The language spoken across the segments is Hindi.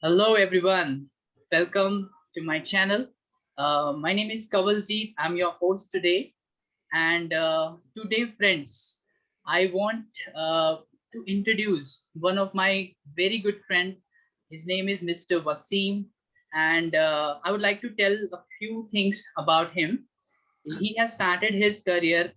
Hello everyone, welcome to my channel. My name is Kawaljeet. I'm your host today, and today, friends, I want to introduce one of my very good friend. His name is Mr. Wasim, and I would like to tell a few things about him. He has started his career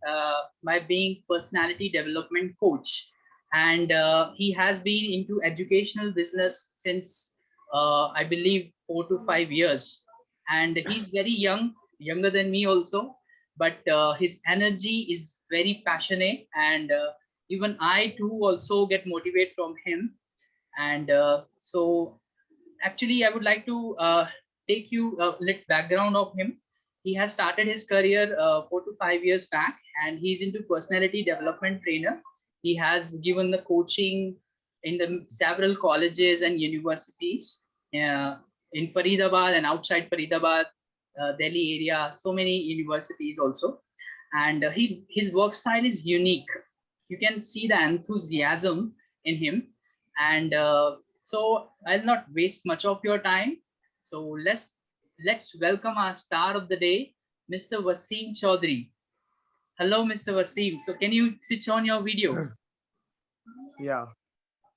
by being personality development coach, and he has been into educational business since I believe 4 to 5 years, and he's very young, younger than me also, but his energy is very passionate, and even I too also get motivated from him. And so actually I would like to take you a little background of him. He has started his career 4 to 5 years back, and he's into personality development trainer. He has given the coaching in the several colleges and universities uh, in Faridabad and outside Faridabad, Delhi area, so many universities also. And his work style is unique. You can see the enthusiasm in him, and so I'll not waste much of your time. So let's welcome our star of the day, Mr. Wasim Chaudhary. Hello, Mr. Wasim. So can you switch on your video? Yeah.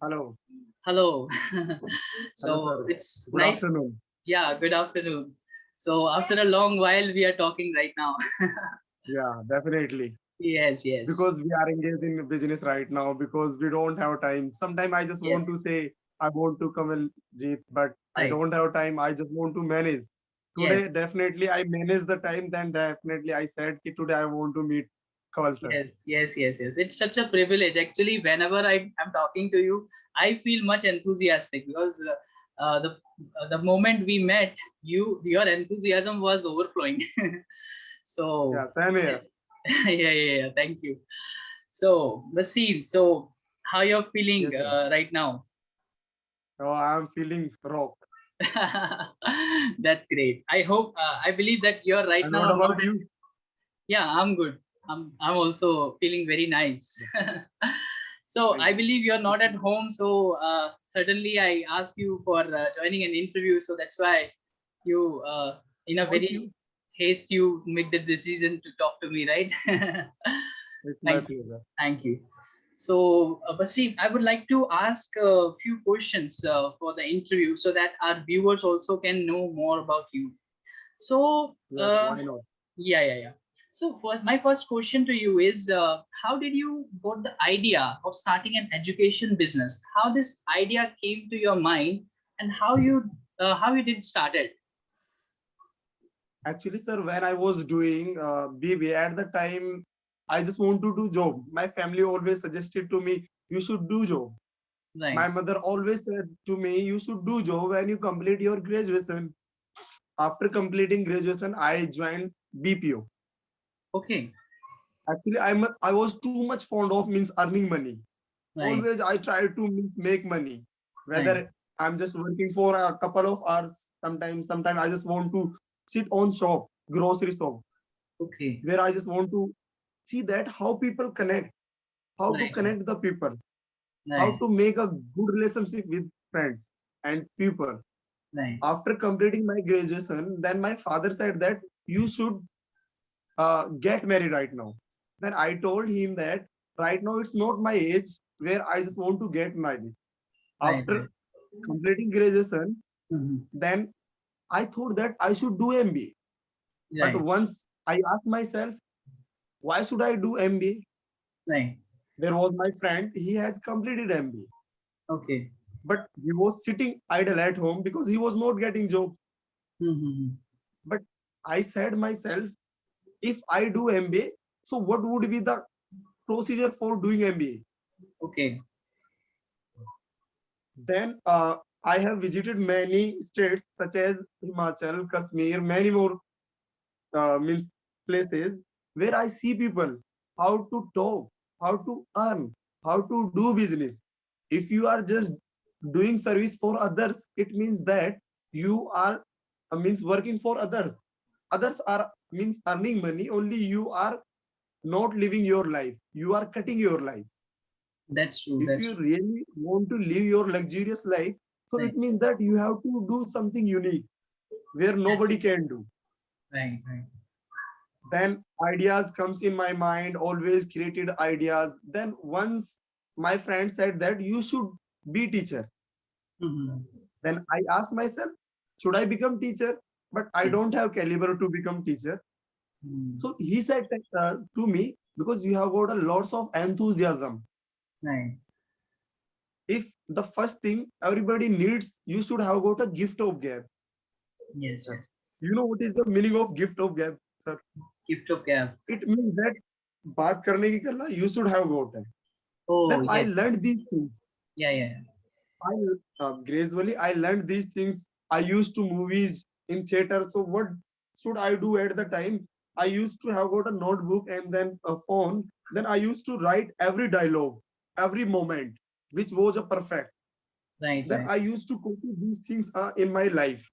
Hello. Hello. Hello, So sir. it's Good nice. afternoon. Yeah, good afternoon. So after a long while, we are talking right now. Yeah, definitely. Yes, yes, Because we are engaged in business right now, because we don't have time. Sometimes I just want yes, to say, I want to come and Jeet, but I right. don't have time. I just want to manage. Yes, Today, definitely, I manage the time. Then definitely, I said, ki today I want to meet Kawal sir. yes, yes, yes, yes. It's such a privilege. Actually, whenever I'm talking to you, I feel much enthusiastic because the moment we met, your enthusiasm was overflowing. Yeah, So same here. yeah, yeah, yeah. Thank you. So Wasim, so how you're feeling Yes, sir. right now? Oh, I'm feeling rock. That's great. I hope I believe that you're right And now. what I'm not about at. you? Yeah, I'm good. I'm also feeling very nice. So Thank I you. believe you're not It's at home. So certainly I asked you for joining an interview. So that's why you, in a what's very you? haste, you make the decision to talk to me, right? It's my Thank you. pleasure. Thank you. So, Wasim, I would like to ask a few questions for the interview so that our viewers also can know more about you. So, Yes, why not? yeah, yeah, yeah. So, my first question to you is, how did you got the idea of starting an education business? How this idea came to your mind, and how you did start it? Actually, sir, when I was doing BBA at the time, I just want to do job. My family always suggested to me, you should do job. My Right. mother always said to me, you should do job when you complete your graduation. After completing graduation, I joined BPO. Okay. Actually, I was too much fond of means earning money. Right. Always I try to means make money. Right. Whether I'm just working for a couple of hours, sometimes I just want to sit on shop, grocery shop, Okay. where I just want to see that how people connect, how to Right. Right. connect the people, how Right. to make a good relationship with friends and people. Right. After completing my graduation, then my father said that you should get married right now. Then I told him that right now it's not my age where I just want to get married. Right. Right. After completing graduation, Mhm. then I thought that I should do MBA. But Right. once I asked myself, why should I do MBA? Right. There was my friend, he has completed MBA, Okay. but he was sitting idle at home because he was not getting job. Mm-hmm. But I said myself, if I do MBA, so what would be the procedure for doing MBA? Okay. Then I have visited many states such as Himachal, Kashmir, many more means places where I see people how to talk, how to earn, how to do business. If you are just doing service for others, it means that you are means working for others. Others are means earning money. Only you are not living your life. You are cutting your life. That's true. If That's you true. really want to live your luxurious life, So Right. it means that you have to do something unique where nobody can do. Right. Right. Then ideas comes in my mind, always created ideas. Then once my friend said that you should be teacher. Mm-hmm. Then I asked myself, should I become teacher? But I Yes. don't have caliber to become teacher. Mm. So he said to me, because you have got a lots of enthusiasm. Right. If the first thing everybody needs, you should have got a gift of gab. Yes. Yes. You know what is the meaning of gift of gab, sir? Gift of gab. It means that बात करने की कला you should have got it. Oh, Then I yes. learned these things. Yeah. Yeah. I gradually I learned these things. I used to movies in theater. So what should I do at the time? I used to have got a notebook and then a phone. Then I used to write every dialogue, every moment, which was a perfect. Right. Then Right. I used to copy these things in my life.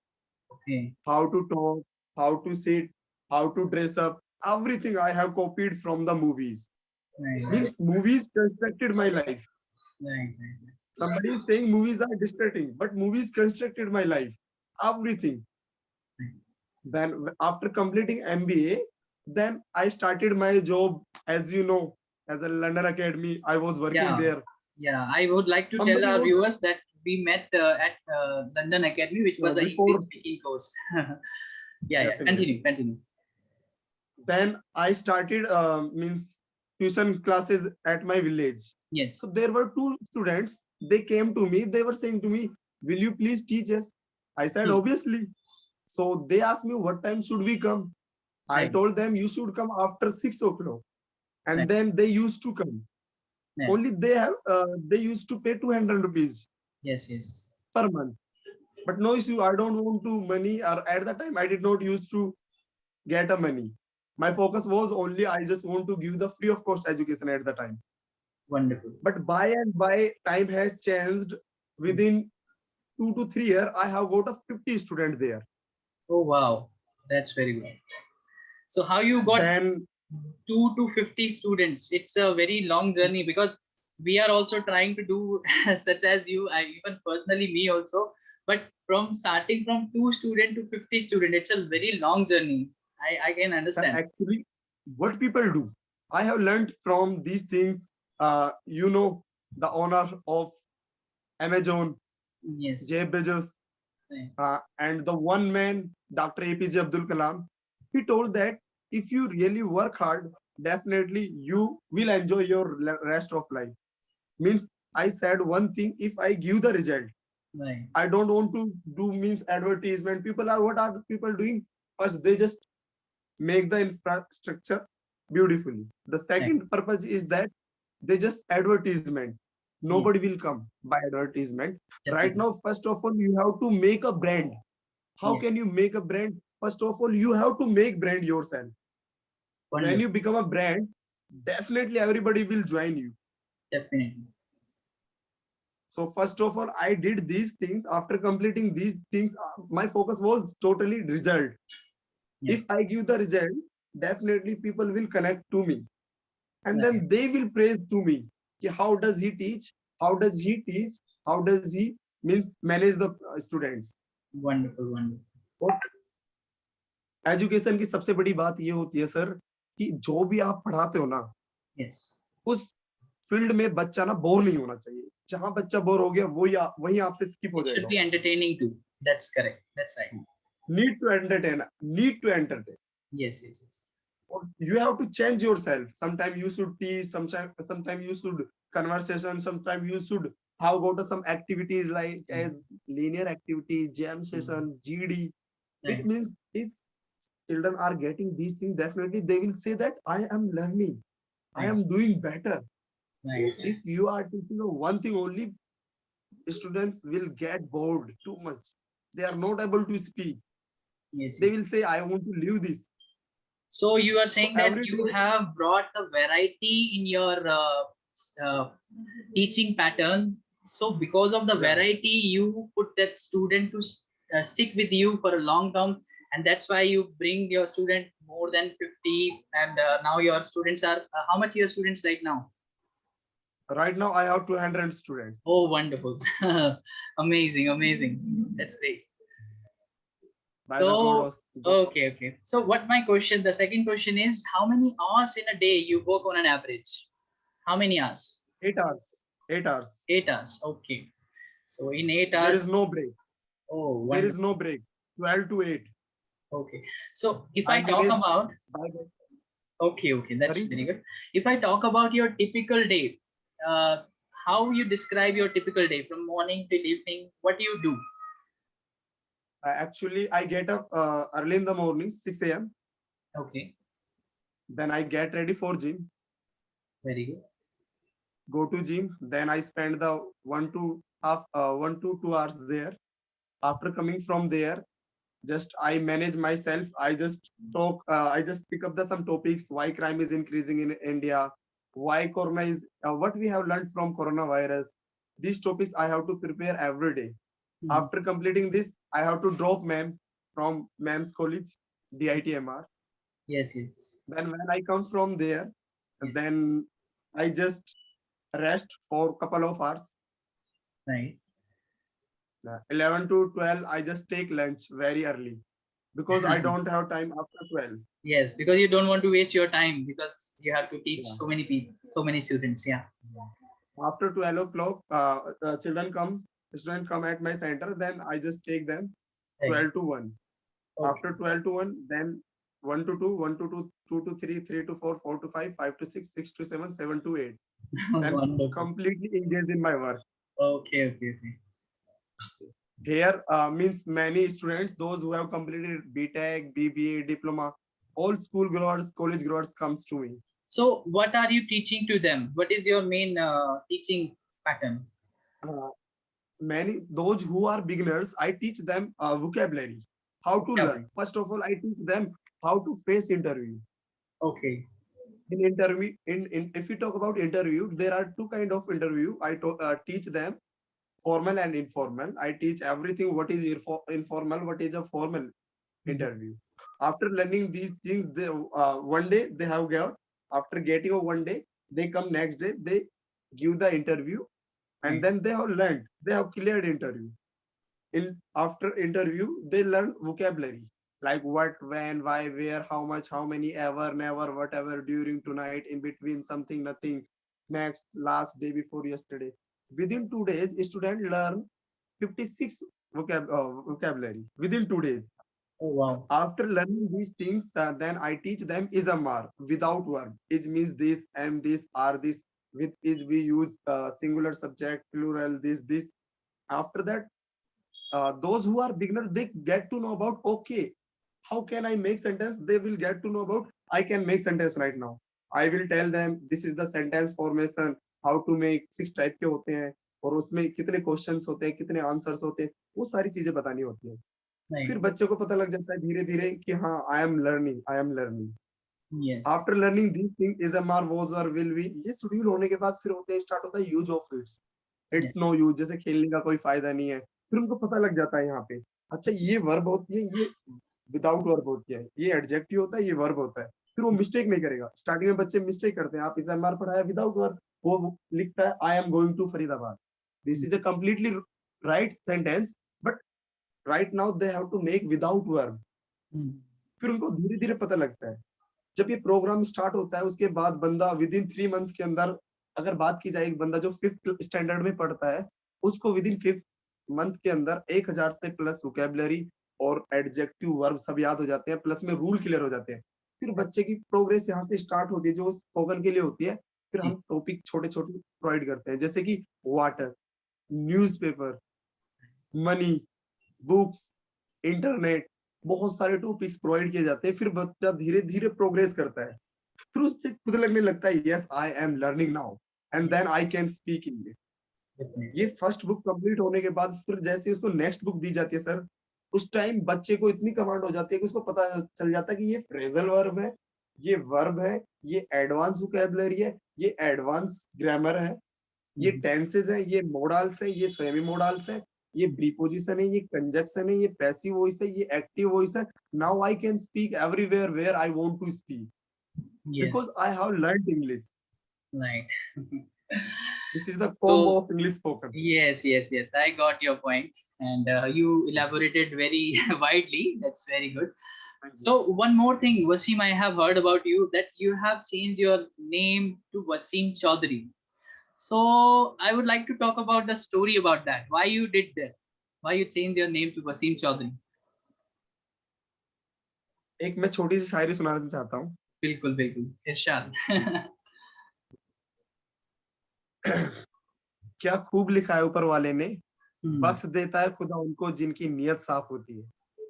Okay. How to talk, how to sit, how to dress up. Everything I have copied from the movies. Right. Right. Means movies constructed my life. Right. Right. Somebody is saying movies are distracting, but movies constructed my life. Everything. Right. Then after completing MBA, then I started my job, as you know, as a London Academy. I was working Yeah. there. Yeah. I would like to tell Somebody our was viewers that we met at London Academy, which was an English before speaking course. Yeah. Yeah. definitely. Continue. Continue. Then I started means tuition classes at my village. So Yes. there were two students. They came to me. They were saying to me, "Will you please teach us?" I said, Hmm. "Obviously." So they asked me, "What time should we come?" I Right. told them, "You should come after 6 o'clock." And Right. then they used to come. Yes. Only they used to pay 200 rupees Yes. Yes. per month. But no issue. I don't want to money. Or at the time, I did not used to get a money. My focus was only I just want to give the free of cost education at the time. Wonderful. But by and by, time has changed. Hmm. Within 2 to 3 years, I have got a 50 student there. Oh, wow. That's very good. So how you got Then 2 to 50 students? It's a very long journey because we are also trying to do such as you, I even personally me also. But from starting from 2 student to 50 student, it's a very long journey. I can understand. actually, what people do, I have learned from these things. The owner of Amazon, Yes. Jeff Bezos, Right. and the one man, Dr. APJ Abdul Kalam, he told that if you really work hard, definitely you will enjoy your rest of life. Means I said one thing, if I give the result, Right. I don't want to do means advertisement. People are what are the people doing? First, they just make the infrastructure beautifully. The Right. second purpose is that they just advertisement. Hmm. Nobody will come by advertisement. Right Definitely. now, first of all, you have to make a brand. How Yes. can you make a brand? First of all, you have to make brand yourself. When Wonderful. you become a brand, definitely everybody will join you. Definitely. So first of all, I did these things. After completing these things, my focus was totally result. If Yes. I give the result, definitely people will connect to me. And Right. then they will praise to me. कि how does he teach? How does he teach? How does he means manage the students? Wonderful. Wonderful. और एजुकेशन की सबसे बड़ी बात ये होती है सर कि जो भी आप पढ़ाते हो ना Yes. उस फील्ड में बच्चा ना बोर नहीं होना चाहिए जहां बच्चा बोर हो गया वही आपसे स्किप हो It should जाएगा be entertaining too. That's correct. That's right. Need to entertain Yes. Yes. Yes. you have to change yourself. Sometimes you should teach, sometimes you should conversation, sometimes you should have go to some activities like as linear activity, jam session, GD. It Right. means if children are getting these things, definitely they will say that I am learning, I Right. am doing better. Right. If you are teaching one thing only, students will get bored too much. They are not able to speak. Yes. They Yes. will say I want to leave this. So you are So saying that every you day have brought a variety in your uh, teaching pattern. So because of the yeah. variety, you put that student to stick with you for a long term, and that's why you bring your student more than 50. And now your students are how much your students right now? Right now, I have 200 students. Oh, wonderful. Amazing, amazing. That's great. By the God So, of God. okay, okay. So what my question, the second question is, how many hours in a day you work on an average? How many hours? 8 hours. 8 hours. 8 hours. Okay. So in eight There is hours, no break. oh, There is wonderful. no break. 12 to 8. Okay. So if I I talk manage about, by the, okay, okay, that's sorry. very good. If I talk about your typical day, uh, how you describe your typical day from morning till evening, what do you do? Actually, I get up early in the morning, 6 a.m. Okay, Then I get ready for gym, very good. go to gym. Then I spend the 1 to 2 hours there. After coming from there, just I manage myself. I just talk. I just pick up the some topics. Why crime is increasing in India? Why corona is? What we have learned from coronavirus. These topics I have to prepare every day. Mhm. After completing this, I have to drop ma'am from ma'am's college, DITMR. Yes, yes, Then when I come from there, yes, then I just rest for couple of hours. right. 11 to 12, I just take lunch very early because I don't have time after 12. Yes, because you don't want to waste your time because you have to teach Yeah. so many people, so many students. Yeah. After 12 o'clock, students come at my center, then I just take them Right. 12 to 1. Okay. After 12 to 1, then 1 to 2, 1 to 2, 2 to 3, 3 to 4, 4 to 5, 5 to 6, 6 to 7, 7 to 8. Then Wonderful. completely engaged in my work. Okay, okay, okay. Here means many students, those who have completed BTech, BBA, diploma, all school graduates, college graduates comes to me. So, what are you teaching to them? What is your main teaching pattern? Uh, Many those who are beginners, I teach them vocabulary, how to learn. Vocabulary. First of all, I teach them how to face interview. Okay. In interview, in if we talk about interview, there are two kind of interview. Teach them formal and informal. I teach everything what is informal, what is a formal Mhm. interview. After learning these things, they, one day they have got. After getting a one day, they come next day. They give the interview, and Right. then they have learned. They have cleared interview. In after interview, they learn vocabulary like what, when, why, where, how much, how many, ever, never, whatever, during, tonight, in between, something, nothing, next, last, day before yesterday. Within 2 days, student learn 56 vocabulary within 2 days. Oh, wow. After learning these things, then I teach them ismr without verb. Is means this, am this, are this. With is we use singular subject, plural, this. After that, those who are beginners, they get to know about, okay, how can I make sentence. They will get to know about, I can make sentence right now. I will tell them this is the sentence formation, how to make 6 type के होते हैं, और उसमें कितने क्वेश्चंस होते हैं, कितने आंसर्स होते हैं, वो सारी चीजें बतानी होती है. फिर Right. बच्चे को पता लग जाता है धीरे धीरे कि हाँ, I am learning. Yes. After learning this thing is am are was और विल बी, ये शेड्यूल होने के बाद फिर होते हैं, स्टार्ट होता है use of its. Yes. It's no use, जैसे खेलने का कोई फायदा नहीं है. फिर उनको पता लग जाता है यहाँ पे, अच्छा ये वर्ब होती है, ये विदाउट वर्ब होती है, ये एडजेक्टिव होता है, ये वर्ब होता है. फिर वो मिस्टेक नहीं करेगा. स्टार्टिंग में बच्चे मिस्टेक करते हैं, आप इस एम आर पढ़ाया विदाउट वर्ब, वो लिखता है I am going to Faridabad. This is a completely right sentence, but right now they have to make without verb. Mm. फिर उनको धीरे धीरे पता लगता है. जब ये प्रोग्राम स्टार्ट होता है, उसके बाद बंदा विद इन 3 मंथ्स के अंदर, अगर बात की जाए, एक बंदा जो 5th स्टैंडर्ड में पढ़ता है, उसको विद इन 5th मंथ के अंदर 1,000 से प्लस वोकेबलरी और एडजेक्टिव वर्ब सब याद हो जाते हैं, प्लस में रूल क्लियर हो जाते हैं. फिर बच्चे की प्रोग्रेस यहाँ से स्टार्ट होती है, जो स्पोकन के लिए होती है. फिर जी. हम टॉपिक छोटे छोटे प्रोवाइड करते हैं, जैसे कि water, newspaper, money, books, internet, बहुत सारे टॉपिक्स प्रोवाइड किए जाते हैं. फिर बच्चा धीरे धीरे प्रोग्रेस करता है. फिर उससे खुद लगने लगता है, yes I am learning now, and then I can speak English. Definitely. ये फर्स्ट बुक कंप्लीट होने के बाद फिर जैसे उसको नेक्स्ट बुक दी जाती है सर, उस टाइम बच्चे को इतनी कमांड हो जाती है कि उसको पता चल जाता है कि ये फ्रेजल वर्ब है, ये वर्ब है, ये एडवांस वोकैबुलरी है, ये एडवांस ग्रामर है, ये Mhm. टेंसेज है, ये मोडाल्स है, ये सेमी मोडाल्स है, ये प्रीपोजिशन है, ये कंजक्शन है, ये पैसिव वॉइस है, ये एक्टिव वॉइस है. Now I can speak everywhere where I want to speak Yes. because I have learned English. Right. This is the So combo of English spoken. yes, yes, yes. I got your point, and you elaborated very widely. That's very good. Thank you. So one more thing, Wasim, I have heard about you that you have changed your name to Wasim Chaudhary. So I would like to talk about the story about that. Why you did that? Why you changed your name to Wasim Chaudhary? एक मैं छोटी सी शायरी सुनाना चाहता हूँ. बिल्कुल बिल्कुल इरशाद. क्या खूब लिखा है ऊपर वाले ने, हम्म, बख्श देता है खुदा उनको जिनकी नीयत साफ होती है.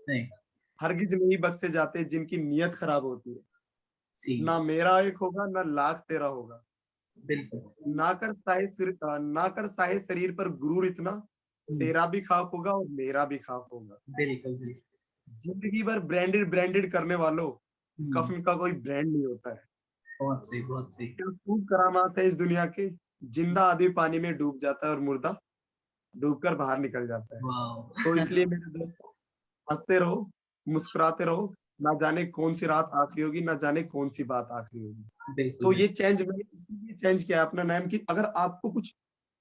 नहीं, हरगिज नहीं बख्शे जाते जिनकी नीयत खराब होती है. सी, ना मेरा एक होगा ना लाख तेरा होगा. बिल्कुल. ना कर साहे शरीर पर गुरूर इतना, हम्म, तेरा भी खाक होगा और मेरा भी खाक होगा. बिल्कुल बिल्कुल. जिंदगी भर ब्रांडेड ब्रांडेड करने वालों, हम्म, कफन का कोई ब्रांड नहीं होता है. बहुत सही, बहुत सही. क्या खूब करामात है इस दुनिया के, जिंदा आदमी पानी में डूब जाता है और मुर्दा डूबकर बाहर निकल जाता है. तो वाह. इसलिए मेरे दोस्तों, हंसते रहो, मुस्कुराते रहो. ना जाने कौन सी रात आखिरी होगी, ना जाने कौन सी बात आखिरी होगी. बिल्कुल तो ये बिल्कुल. चेंज मैंने इसलिए चेंज किया अपना नाम कि अगर आपको कुछ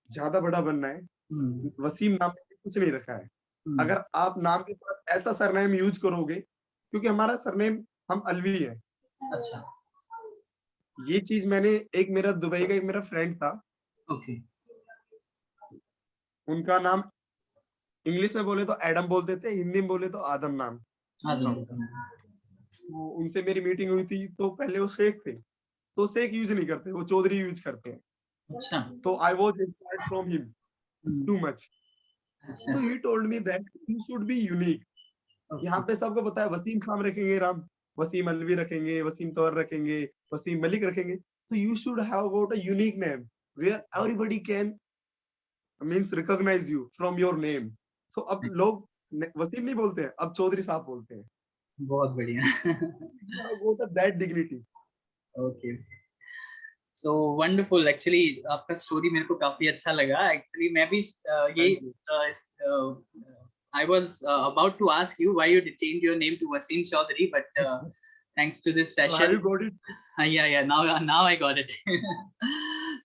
ज्यादा बड़ा बनना है, हम्म, वसीम नाम में कुछ नहीं रखा है. हम्म, अगर आप नाम के साथ ऐसा सरनेम यूज करोगे, क्योंकि हमारा सरनेम हम अलवी है. अच्छा. ये चीज मैंने, एक मेरा दुबई का एक मेरा फ्रेंड था, ओके. उनका नाम इंग्लिश में बोले तो एडम बोलते थे, हिंदी में बोले तो आदम नाम हाँ, था तुम. उनका. तो उनसे मेरी मीटिंग हुई थी, तो पहले वो शेख थे, तो शेख यूज नहीं करते, वो चौधरी यूज करते हैं. अच्छा. तो I was inspired from him hmm, too much. अच्छा. तो he told me that you should be unique. यहाँ ओके. पे सबको पता है वसीम खान रखेंगे राम, वसीम अलवी रखेंगे, वसीम तौर रखेंगे, वसीम मलिक रखेंगे. तो you should have got a unique name where everybody can means recognise you from your name. So अब लोग वसीम नहीं बोलते हैं, अब चौधरी साहब बोलते हैं. बहुत बढ़िया. Got that dignity. Okay. So wonderful. Actually आपका स्टोरी मेरे को काफी अच्छा लगा. एक्चुअली मैं भी ये thank you. I was about to ask you why you did change your name to Wasim Chaudhary, but thanks to this So have you session, got it? yeah, yeah. Now I got it.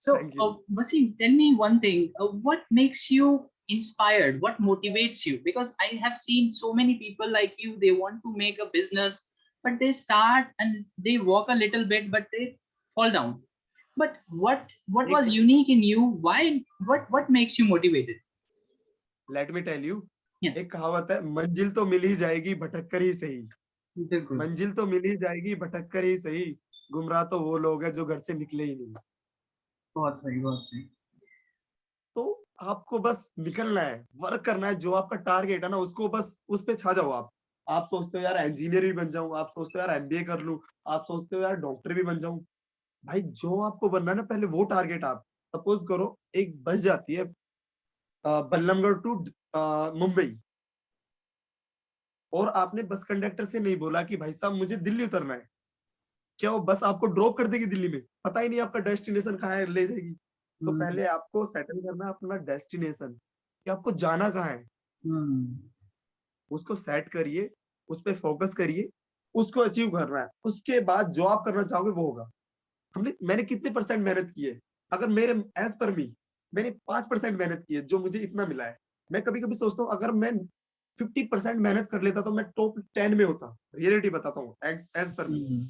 So, Thank you. Wasim, tell me one thing. What makes you inspired? What motivates you? Because I have seen so many people like you. They want to make a business, but they start and they walk a little bit, but they fall down. But what was एक unique in you? Why? What makes you motivated? Let me tell you, Yes, एक कहावत है, मंजिल तो मिल ही जाएगी भटक कर ही सही. बिल्कुल. मंजिल तो मिल ही जाएगी भटक कर ही सही, गुमराह तो वो लोग हैं जो घर से निकले ही नहीं. बहुत सही, बहुत सही. तो आपको बस निकलना है, वर्क करना है, जो आपका टारगेट है ना उसको बस उस पे छा जाओ आप. आप सोचते हो यार इंजीनियर भी बन जाऊं, आप सोचते हो यार एमबीए कर लूं, आप सोचते हो यार डॉक्टर भी बन जाऊं. भाई जो आपको बनना है ना, पहले वो टारगेट आप सपोज करो. एक बस जाती है बल्लमगढ़ टू मुंबई, और आपने बस कंडक्टर से नहीं बोला कि भाई साहब मुझे दिल्ली उतरना है. क्या वो बस आपको ड्रॉप कर देगी दिल्ली में? पता ही नहीं आपका डेस्टिनेशन कहाँ है, ले जाएगी. तो हम्म, पहले आपको सेटल करना है अपना डेस्टिनेशन, कि आपको जाना कहाँ है. हम्म, उसको सेट करिए, उस पर फोकस करिए, उसको अचीव करना है. उसके बाद जो आप करना चाहोगे वो होगा. मैंने कितने परसेंट मेहनत की है? अगर मेरे एज पर मी, मैंने 5% मेहनत की है जो मुझे इतना मिला है. मैं कभी कभी सोचता हूँ अगर मैं 50% मेहनत कर लेता तो मैं टॉप 10 में होता. रियलिटी बताता हूँ एज पर मी. हम्म,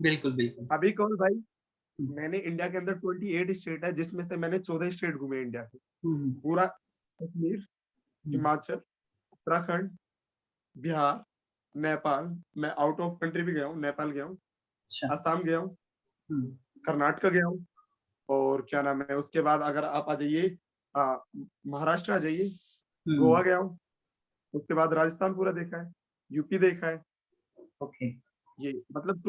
बिल्कुल बिल्कुल. अभी कौन भाई, हम्म, मैंने इंडिया के अंदर 28 स्टेट है, जिसमें से मैंने 14 स्टेट घूमे इंडिया के. हम्म, पूरा कश्मीर, हम्म, हिमाचल, उत्तराखंड, बिहार, नेपाल. मैं आउट ऑफ कंट्री भी गया हूँ, नेपाल गया हूँ, अच्छा. असम गया हूँ, हम्म, कर्नाटक गया हूँ. और क्या नाम है, उसके बाद अगर आप आ जाइए महाराष्ट्र आ जाइए, हम्म, गोवा गया हूँ. उसके बाद राजस्थान पूरा देखा है, यूपी देखा है. ओके. ये मतलब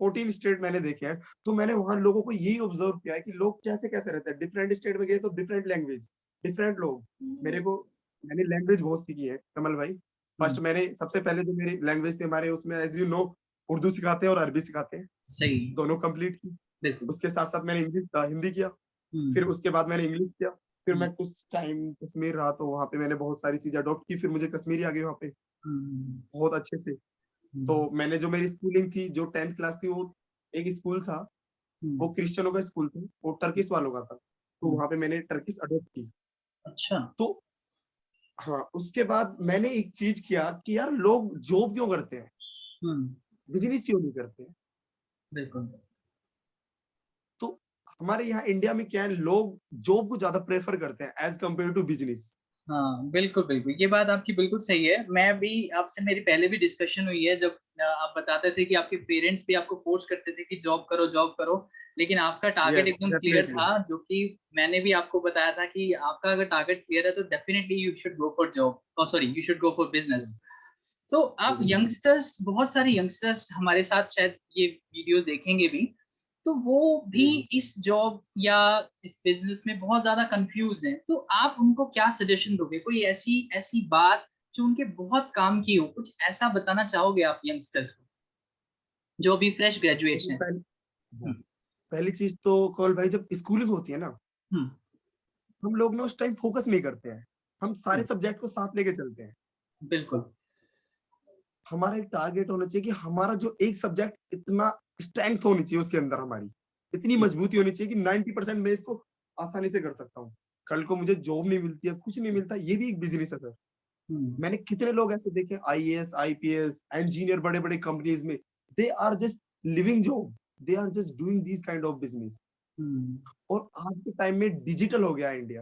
14 स्टेट मैंने देखे हैं. तो मैंने वहां लोगों को यही ऑब्जर्व किया है कि लोग कैसे कैसे रहते हैं. डिफरेंट स्टेट में गए तो डिफरेंट लैंग्वेज, डिफरेंट लोग. मेरे को मैंने लैंग्वेज बहुत सीखी है कमल भाई. हम्म, फर्स्ट मैंने सबसे पहले जो मेरी लैंग्वेज थी हमारे उसमें एज यू नो उर्दू सिखाते हैं और अरबी सिखाते हैं, सही. दोनों कंप्लीट की. बिल्कुल. उसके साथ साथ मैंने इंग्लिश हिंदी किया. फिर हम्म, उसके बाद मैंने इंग्लिश किया. फिर हम्म, मैं कुछ टाइम कश्मीर रहा तो वहां पे मैंने बहुत सारी चीजें अडॉप्ट की. फिर मुझे कश्मीरी आ गई वहां पे हम्म, बहुत अच्छे से. हम्म, तो मैंने जो मेरी स्कूलिंग थी, जो 10th क्लास थी, वो एक स्कूल था, हम्म, वो क्रिश्चियनों का स्कूल था, वो टर्किश वालों का था. तो वहां पे मैंने टर्किश अडॉप्ट की। अच्छा। तो हाँ, उसके बाद मैंने एक चीज किया कि यार लोग जॉब क्यों करते हैं, हम्म। बिजनेस क्यों नहीं करते हैं। बिल्कुल। तो हमारे यहाँ इंडिया में क्या है, लोग जॉब को ज्यादा प्रेफर करते हैं एज कम्पेयर टू बिजनेस। हाँ बिल्कुल बिल्कुल, ये बात आपकी बिल्कुल सही है। मैं भी आपसे, मेरी पहले भी डिस्कशन हुई है जब आप बताते थे कि आपके पेरेंट्स भी आपको फोर्स करते थे कि जॉब करो, लेकिन आपका टारगेट यस, एकदम क्लियर डेफिनेटली। था, जो कि मैंने भी आपको बताया था कि आपका अगर टारगेट क्लियर है तो definitely you should go for job, sorry you should go for business. So आप बिजनेस। यंगस्टर्स, बहुत सारे यंगस्टर्स हमारे साथ शायद ये वीडियोस देखेंगे भी, तो वो भी जी जी। इस जॉब या इस बिजनेस में बहुत ज्यादा कंफ्यूज हैं। तो आप उनको क्या सजेशन दोगे, कोई ऐसी ऐसी बात जो उनके बहुत काम की हो, कुछ ऐसा बताना चाहोगे आप यंगस्टर्स को जो अभी फ्रेश ग्रेजुएट्स देखो हैं? हाँ, हम्म। पहली चीज तो कॉल भाई, जब स्कूलिंग होती है ना, हम्म। हम लोग ना उस टाइम फोकस नहीं करते हैं, हम सारे हम्म। सब्जेक्ट को साथ लेके चलते हैं। बिल्कुल। हमारा एक टारगेट होना चाहिए कि हमारा जो एक सब्जेक्ट इतना स्ट्रेंथ होनी चाहिए उसके अंदर, हमारी इतनी हम्म। मजबूती होनी चाहिए कि 90% मैं इसको आसानी से कर सकता हूँ। कल को मुझे जॉब नहीं मिलती है, कुछ नहीं मिलता, ये भी एक बिजनेस है सर। हम्म। मैंने कितने लोग ऐसे देखे, आईएएस आईपीएस इंजीनियर, बड़े बड़े कंपनीज में, they are just living job, they are just doing this kind of business. Hmm. और आज के टाइम में डिजिटल हो गया है इंडिया,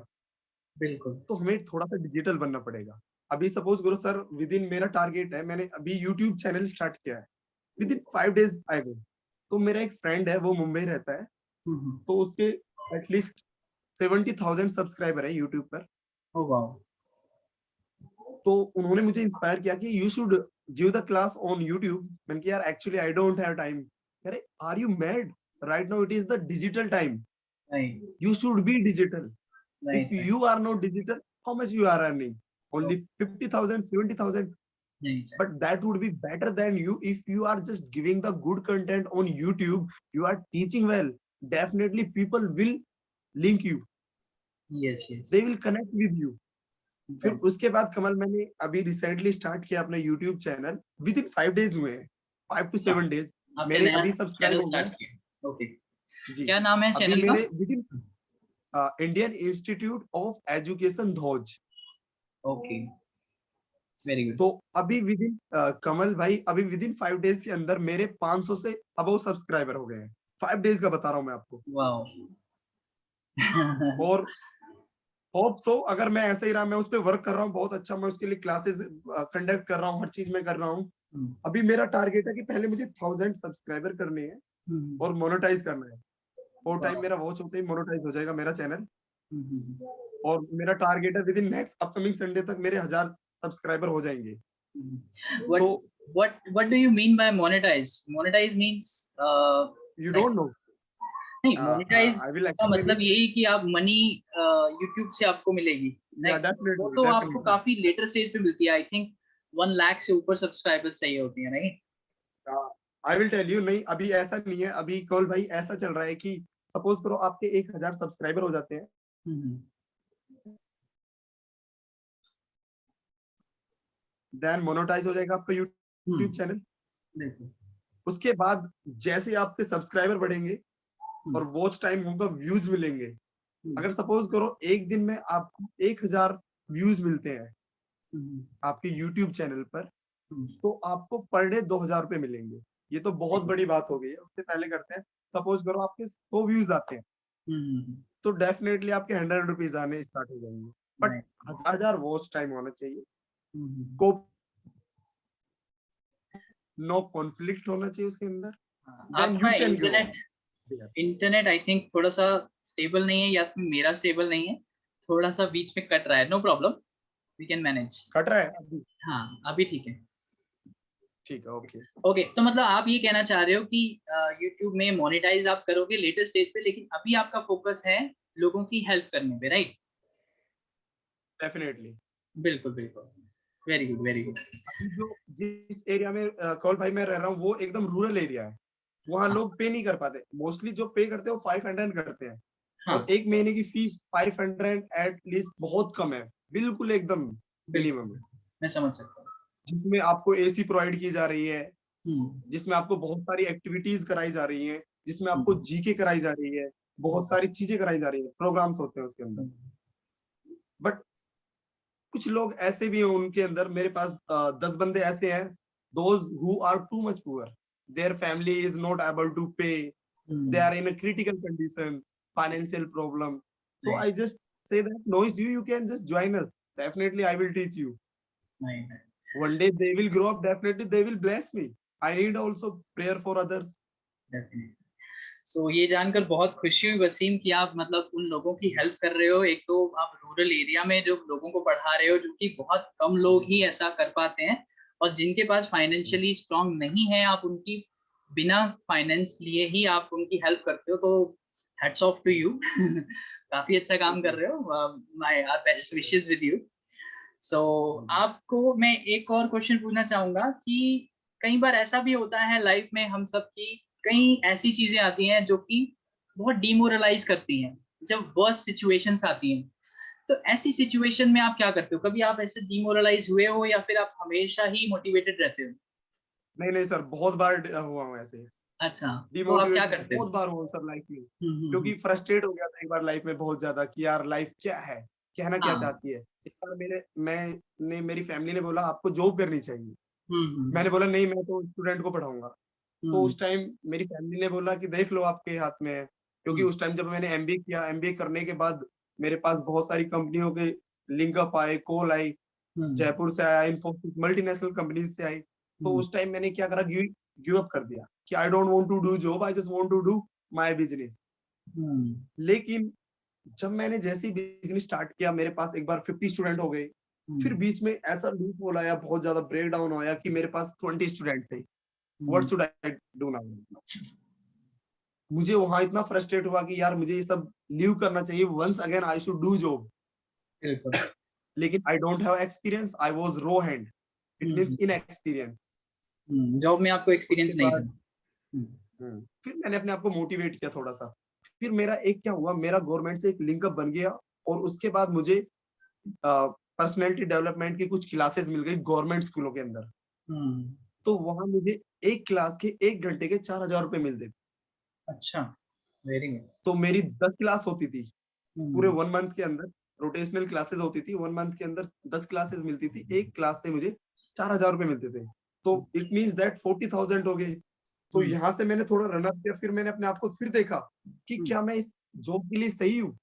बिल्कुल। तो हमें थोड़ा सा डिजिटल बनना पड़ेगा। अभी सपोज करो सर, विद इन मेरा टारगेट है, मैंने अभी यूट्यूब चैनल स्टार्ट किया है विद इन 5 days आएगा। तो मेरा एक फ्रेंड है, वो मुंबई रहता है, हम्म। तो उसके एटलीस्ट 70,000 सब्सक्राइबर है यूट्यूब पर। Oh wow. तो उन्होंने मुझे इंस्पायर किया कि you should give the class on YouTube. मैंने कहा यार actually I don't have time. अरे are you mad, right now it is the digital time, right. you should be digital. If right. you are not digital, how much you are earning? Only 50,000, 70,000. Right. But that would be better than you if you are just giving the good content on YouTube. You are teaching well. Definitely people will link you. Yes yes. They will connect with you. फिर उसके बाद कमल, मैंने अभी रिसेंटली स्टार्ट किया अपना YouTube channel, with in 5 days हुए हैं, 5 to 7 days। आपने मेरे नया अभी चैनल सब्सक्राइब हो स्टार्ट गए। किया? ओके। जी। क्या नाम है अभी चैनल का? मेरे with in Indian institute of education Dhauj. Okay, very good. तो अभी विद इन कमल भाई, अभी विद इन 5 days के अंदर मेरे 500 से अबव सब्सक्राइबर हो गए हैं। 5 days का बता रहा हूँ मैं आपको। वाओ। और होप सो अगर मैं ऐसे ही रहा, मैं उस पर वर्क कर रहा हूँ बहुत अच्छा, मैं उसके लिए क्लासेस कंडक्ट कर रहा हूँ, हर चीज में कर रहा हूँ। अभी मेरा टारगेट है कि पहले मुझे 1000 सब्सक्राइबर करने हैं और मोनेटाइज करना है। और टाइम मेरा वॉच होते ही मोनेटाइज हो जाएगा मेरा चैनल। और मेरा टारगेट है with in next upcoming Sunday तक मेरे 1000 सब्सक्राइबर हो जाएंगे। what तो what do you mean by monetize? Monetize means you like, don't know. नहीं, मोनेटाइज आई विल का एक्सप्लेन मतलब इट। यही कि आप मनी यूट्यूब से आपको मिलेगी, या लाइक वो डेफिनेटली तो आपको डेफिनेटली। काफी लेटर स्टेज पे मिलती है, आई थिंक 1 लाख से ऊपर सब्सक्राइबर्स चाहिए होती है, right? I will tell you, नहीं अभी ऐसा नहीं है। अभी कॉल भाई ऐसा चल रहा है कि सपोज करो आपके 1000 सब्सक्राइबर हो जाते हैं, हम्म। देन मोनेटाइज हो जाएगा आपका यूट्यूब हम्म। चैनल। बिल्कुल। उसके बाद जैसे आपके सब्सक्राइबर बढ़ेंगे हम्म। और वॉच टाइम होगा, व्यूज मिलेंगे। हम्म। अगर सपोज करो एक दिन में आपको 1000 व्यूज मिलते हैं हम्म। आपके यूट्यूब चैनल पर, हम्म। तो आपको पर डे 2000 रुपये मिलेंगे। ये तो बहुत बड़ी बात हो गई है। उससे पहले करते हैं, सपोज करो आपके 100 व्यूज आते हैं, हम्म। तो डेफिनेटली आपके 100 रुपीज आने स्टार्ट हो जाएंगे। But right. 1000 वॉच टाइम होना चाहिए, हम्म। को नो कॉन्फ्लिक्ट होना चाहिए उसके अंदर, देन आपका you can go internet, internet I think थोड़ा सा स्टेबल नहीं है, या फिर मेरा स्टेबल नहीं है, थोड़ा सा बीच में कट रहा है। No problem, we can manage. Cut रहा है अभी। हाँ अभी ठीक है। ठीक है, ओके। ओके, तो मतलब आप ये कहना चाह रहे हो कि यूट्यूब में मोनेटाइज आप करोगे लेटर स्टेज पे, लेकिन अभी आपका फोकस है लोगों की हेल्प करने पे, राइट? डेफिनेटली। बिल्कुल बिल्कुल, वेरी गुड वेरी गुड। अभी जो जिस एरिया में कॉल भाई मैं रह रहा हूँ, वो एकदम रूरल एरिया है। वहाँ हाँ लोग पे नहीं कर पाते, मोस्टली जो पे करते हैं वो 500 करते हैं। और हाँ। एक महीने की फी 500 एट लीस्ट बहुत कम है, बिल्कुल एकदम बिल्कुल, मिनिमम है। मैं समझ सकता हूँ। जिसमें आपको एसी प्रोवाइड की जा रही है, हम्म। जिसमें आपको बहुत सारी एक्टिविटीज कराई जा रही हैं, जिसमें आपको हम्म। जीके कराई जा रही है, बहुत सारी चीजें कराई जा रही है, प्रोग्राम्स होते हैं उसके अंदर। बट कुछ लोग ऐसे भी हैं उनके अंदर, मेरे पास 10 बंदे ऐसे हैं, those who are too much poor, their family is not able to pay, they are in a critical condition, financial problem. So Right. I just say that no issue, you can just join us. Definitely, I will teach you. Right. One day they will grow up. Definitely, they will bless me. I need also prayer for others. Definitely. सो ये जानकर बहुत खुशी हुई वसीम कि आप मतलब उन लोगों की हेल्प कर रहे हो। एक तो आप रूरल एरिया में जो लोगों को पढ़ा रहे हो, जो कि बहुत कम लोग ही ऐसा कर पाते हैं, और जिनके पास फाइनेंशियली स्ट्रांग नहीं है, आप उनकी बिना फाइनेंस लिए ही आप उनकी हेल्प करते हो, तो हैट्स ऑफ टू यू। काफी अच्छा काम कर रहे हो। My our best wishes with you. So आपको मैं एक और क्वेश्चन पूछना चाहूंगा कि कई बार ऐसा भी होता है लाइफ में हम सब की, कई ऐसी चीजें आती हैं जो कि बहुत डिमोरलाइज करती हैं, जब वर्स्ट सिचुएशंस आती हैं, तो ऐसी सिचुएशन में आप क्या करते हो? कभी आप ऐसे डिमोरलाइज हुए हो या फिर आप हमेशा ही मोटिवेटेड रहते हो? नहीं नहीं सर, बहुत बार हुआ हूँ ऐसे। अच्छा, तो आप क्या डिमोटिवेट करते हो? बहुत बार हुआ सर लाइफ में, हम्म। क्योंकि फ्रस्ट्रेट हो गया था एक बार लाइफ में बहुत ज्यादा कि यार लाइफ क्या है, कहना क्या हाँ। चाहती है। एक बार मेरी फैमिली ने बोला आपको जॉब करनी चाहिए। हम्म। मैंने बोला नहीं, मैं तो स्टूडेंट को पढ़ाऊंगा। तो हम्म। उस टाइम मेरी फैमिली ने बोला कि देख लो आपके हाथ में है, क्योंकि हम्म। उस टाइम जब मैंने एमबीए किया, एमबीए करने के बाद मेरे पास बहुत सारी कंपनियों के लिंकअप आए, कॉल आई, हम्म। जयपुर से आया, इन्फोसिस, मल्टीनेशनल कंपनीज से आई। तो हम्म। उस टाइम मैंने क्या करा, गिव अप कर दिया कि I don't want to do job, I just want to do my business. Hmm. लेकिन जब मैंने जैसे ही बिजनेस स्टार्ट किया, मेरे पास एक बार 50 स्टूडेंट हो गए। फिर हम्म। बीच में ऐसा लूप होल आया, बहुत ज्यादा ब्रेक डाउन आया कि मेरे पास 20 स्टूडेंट थे। What hmm. Should I do now? मुझे वहां इतना फ्रस्ट्रेट हुआ कि यार मुझे ये सब लीव करना चाहिए, once again I should do job. बिल्कुल। लेकिन I don't have experience, I was raw hand, it means in experience. Job में आपको उसके एक्सपीरियंस नहीं था। बाद फिर मैंने अपने आप को मोटिवेट किया थोड़ा सा। फिर मेरा एक क्या हुआ, मेरा गवर्नमेंट से एक लिंकअप बन गया, और उसके बाद मुझे पर्सनैलिटी डेवलपमेंट की कुछ क्लासेस मिल गई गवर्नमेंट स्कूलों के अंदर। हम्म। तो वहां मुझे एक क्लास के 1 घंटे के 4,000 रुपए मिलते थे। अच्छा, वेरी गुड। तो मेरी 10 क्लास होती थी पूरे हम्म। 1 मंथ के अंदर। रोटेशनल क्लासेस होती थी, 1 मंथ के अंदर 10 क्लासेस मिलती थी, एक क्लास से मुझे 4,000 रुपए मिलते थे। तो इट मीन्स दैट 40,000 हो गए। तो हम्म। यहाँ से मैंने थोड़ा रनअप किया, फिर मैंने अपने आप को फिर देखा कि हम्म। क्या मैं इस जॉब के लिए सही हूँ,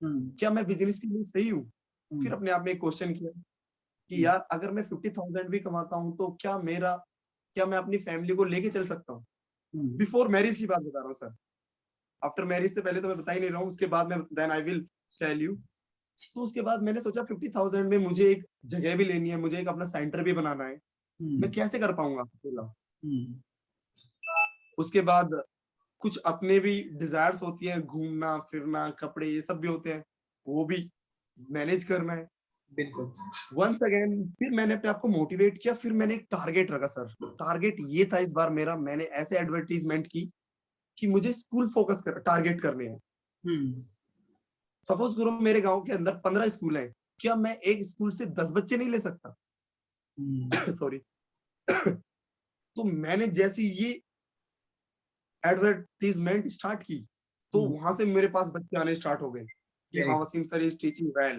हम्म। क्या मैं बिजनेस के लिए सही हूँ। हम्म। फिर अपने आप में एक क्वेश्चन किया कि हम्म। यार अगर मैं 50,000 भी कमाता हूँ तो क्या मैं अपनी फैमिली को लेके चल सकता हूँ? हम्म। बिफोर मैरिज की बात बता रहा हूँ सर, आफ्टर मैरिज से पहले तो मैं बता ही नहीं रहा हूँ, उसके बाद में then I will tell you. तो उसके बाद मैंने सोचा 50,000 में मुझे एक जगह भी लेनी है, मुझे एक अपना सेंटर भी बनाना है, मैं हम्म। कैसे कर पाऊंगा अकेला। हम्म। उसके बाद कुछ अपने भी डिजायर्स होती हैं, घूमना फिरना, कपड़े, ये सब भी होते हैं, वो भी मैनेज करना है। बिल्कुल। वंस अगेन फिर मैंने अपने आप को मोटिवेट किया, फिर मैंने एक टारगेट रखा सर। टारगेट ये था इस बार मेरा, मैंने ऐसे एडवर्टीजमेंट की कि मुझे स्कूल फोकस कर टारगेट करने हैं। हम्म। सपोज करो मेरे गांव के अंदर 15 स्कूल हैं, क्या मैं एक स्कूल से 10 बच्चे नहीं ले सकता? हम्म। सॉरी। तो मैंने जैसी ये एडवर्टीजमेंट स्टार्ट की, तो हम्म। वहां से मेरे पास बच्चे आने स्टार्ट हो गए कि वेरी हाँ, good. Wasim sir is teaching well,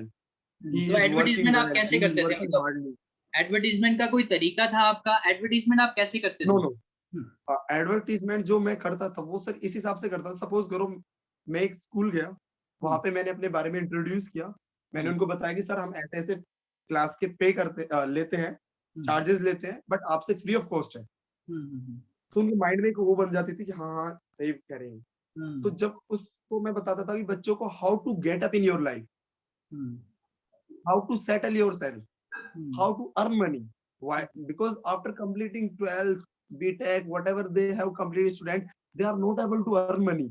he तो इज वर्किंग एडवर्टीजमेंट आप वेल, कैसे ही इज करते थे? वर्किंग मतलब हार्डली। एडवर्टीजमेंट का कोई तरीका था आपका? एडवर्टीजमेंट आप कैसे करते नो थे? नो, एडवर्टीजमेंट जो मैं करता था वो सर इस हिसाब से करता था। सपोज करो मैं एक स्कूल गया, वहां पे मैंने अपने बारे में इंट्रोड्यूस किया, मैंने उनको बताया कि सर हम ऐसे ऐसे क्लास के पे करते लेते हैं, चार्जेस लेते हैं, बट आपसे फ्री ऑफ कॉस्ट है। तो उनके माइंड में एक वो बन जाती थी कि हाँ हाँ सही कह रहे हैं। तो जब उसको मैं बताता था कि बच्चों को how to get up in your life, how to settle yourself, how to earn money. Why? Because after completing 12th, BTech, whatever they have completed student, they are not able to earn money.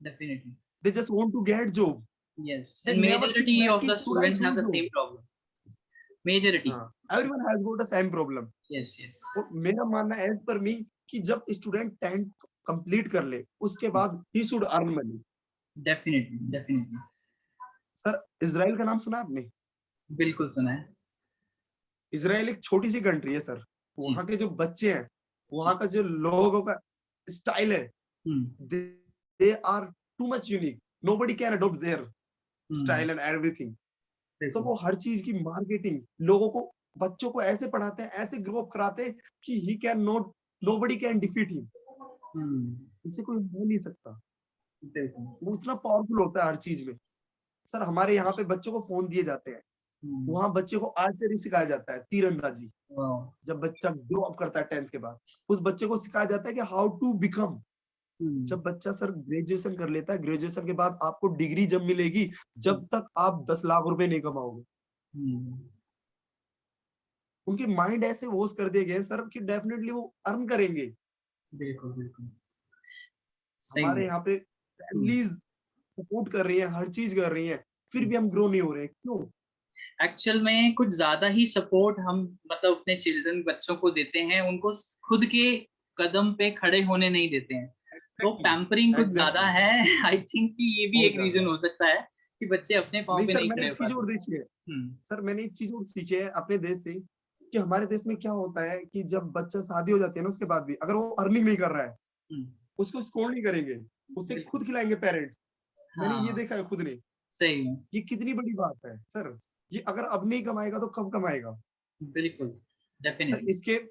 Definitely. They just want to get job. Yes. They And never think majority that of कि the should I students do have the job? same problem. Majority. हाँ, everyone has got the same problem. Yes, yes. और मेरा मानना है as per me कि जब स्टूडेंट 10th कंप्लीट कर ले, उसके बाद he should earn money. Definitely, definitely. Sir Israel का नाम सुना है आपने? बिल्कुल सुना है। इजराइल एक छोटी सी कंट्री है सर। जी। वहां के जो बच्चे हैं, जी। वहां का जो लोगों का स्टाइल है, हम्म। they are too much unique. Nobody can adopt their style and everything. So बिल्कुल। वो हर चीज की मार्केटिंग लोगों को, बच्चों को ऐसे पढ़ाते हैं, ऐसे ग्रो अप कराते हैं कि he can not, nobody can defeat him, hmm. उसे कोई हरा नहीं सकता। बिल्कुल। वो इतना पावरफुल होता है हर चीज में। सर हमारे यहाँ पे बच्चों को फोन दिए जाते हैं, हम्म। वहां बच्चे को आर्चरी सिखाया जाता है, तीरंदाजी। वाह। जब बच्चा ग्रो अप करता है 10th के बाद, उस बच्चे को सिखाया जाता है कि हाउ टू बिकम। हम्म। जब बच्चा सर ग्रेजुएशन कर लेता है, ग्रेजुएशन के बाद आपको डिग्री जब मिलेगी, जब तक आप 10 लाख रुपए नहीं कमाओगे। हम्म। उनके माइंड ऐसे वॉश कर दिए गए सर कि डेफिनेटली वो अर्न करेंगे। बिल्कुल बिल्कुल। सही हमारे है। यहाँ पे हम्म। फैमिलीज सपोर्ट कर रही है, हर चीज कर रही है, फिर भी हम ग्रो नहीं हो रहे हैं, क्यों? एक्चुअल में कुछ ज्यादा ही सपोर्ट हम मतलब अपने चिल्ड्रन बच्चों को देते हैं, उनको खुद के कदम पे खड़े होने नहीं देते हैं। तो एग्जैक्टली, पैम्परिंग कुछ ज्यादा एग्जैक्टली, है। आई थिंक कि ये भी बहुत एक रीजन ज्यादा। हो सकता है कि बच्चे अपने पाँव नहीं पे सर, नहीं मैंने खड़े एक हो चीज पाते। और देखी है। हम्म। सर मैंने एक चीज और सीखी है अपने देश से, कि हमारे देश में क्या होता है कि जब बच्चा शादी हो जाती है ना, उसके बाद भी अगर वो अर्निंग नहीं कर रहा है, हम्म। उसको स्कोर नहीं करेंगे, उसे बिल्कुल। खुद खिलाएंगे पेरेंट्स। मैंने ये हाँ। देखा है खुद ने। सही है। ये कितनी बड़ी बात है सर। ये अगर अब नहीं कमाएगा तो कब कमाएगा? बिल्कुल। Sir definitely. इसके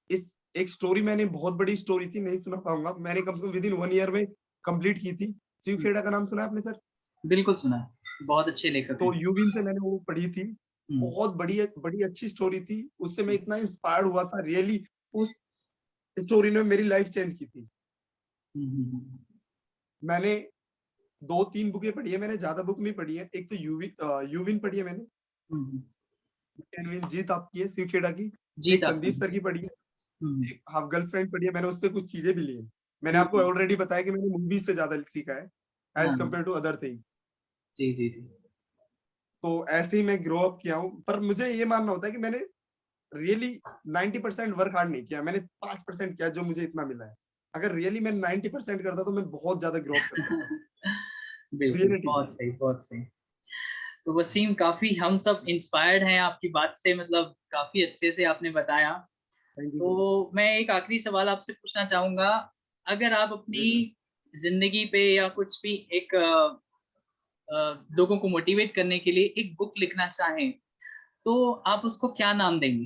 इस एक स्टोरी, मैंने बहुत बड़ी स्टोरी थी, नहीं सुना पाऊंगा, मैंने कम से कम विद इन 1 ईयर में कंप्लीट की थी। शिव खेड़ा का नाम सुना है आपने सर? बिल्कुल सुना है, बहुत अच्छे लेखक तो हैं। यूविन से मैंने वो पढ़ी थी। हम्म। बहुत बड़ी बड़ी अच्छी स्टोरी थी, उससे मैं इतना इंस्पायर्ड हुआ था रियली। उस स्टोरी ने मेरी लाइफ चेंज की थी। हम्म। मैंने 2-3 बुकें पढ़ी है, मैंने ज्यादा बुक नहीं पढ़ी है। एक तो यूविन पढ़ी है मैंने, हम्म। एनविन जीत आपकी है, शिव खेड़ा की। जीत एक आपकी। संदीप सर की पढ़ी है। हम्म। एक हाफ गर्लफ्रेंड पढ़ी है, मैंने उससे कुछ चीजें भी ली है। मैंने आपको हम्म। ऑलरेडी बताया कि मैंने मूवीज से ज्यादा सीखा है एज हाँ। Compare to other thing. जी जी जी। तो ऐसे ही मैं ग्रो अप किया हूँ, पर मुझे ये मानना होता है कि मैंने रियली 90% वर्क हार्ड नहीं किया, मैंने 5% किया जो मुझे इतना मिला है। अगर रियली मैं 90% करता तो मैं बहुत ज्यादा ग्रो अप कर सकता। बिल्कुल, रियलिटी। बहुत सही बहुत सही। तो वसीम, काफी हम सब इंस्पायर्ड हैं आपकी बात से, मतलब काफी अच्छे से आपने बताया। Thank you sir. तो मैं एक आखिरी सवाल आपसे पूछना चाहूंगा। अगर आप अपनी जी सर। जिंदगी पे या कुछ भी एक लोगों को मोटिवेट करने के लिए एक बुक लिखना चाहें, तो आप उसको क्या नाम देंगे?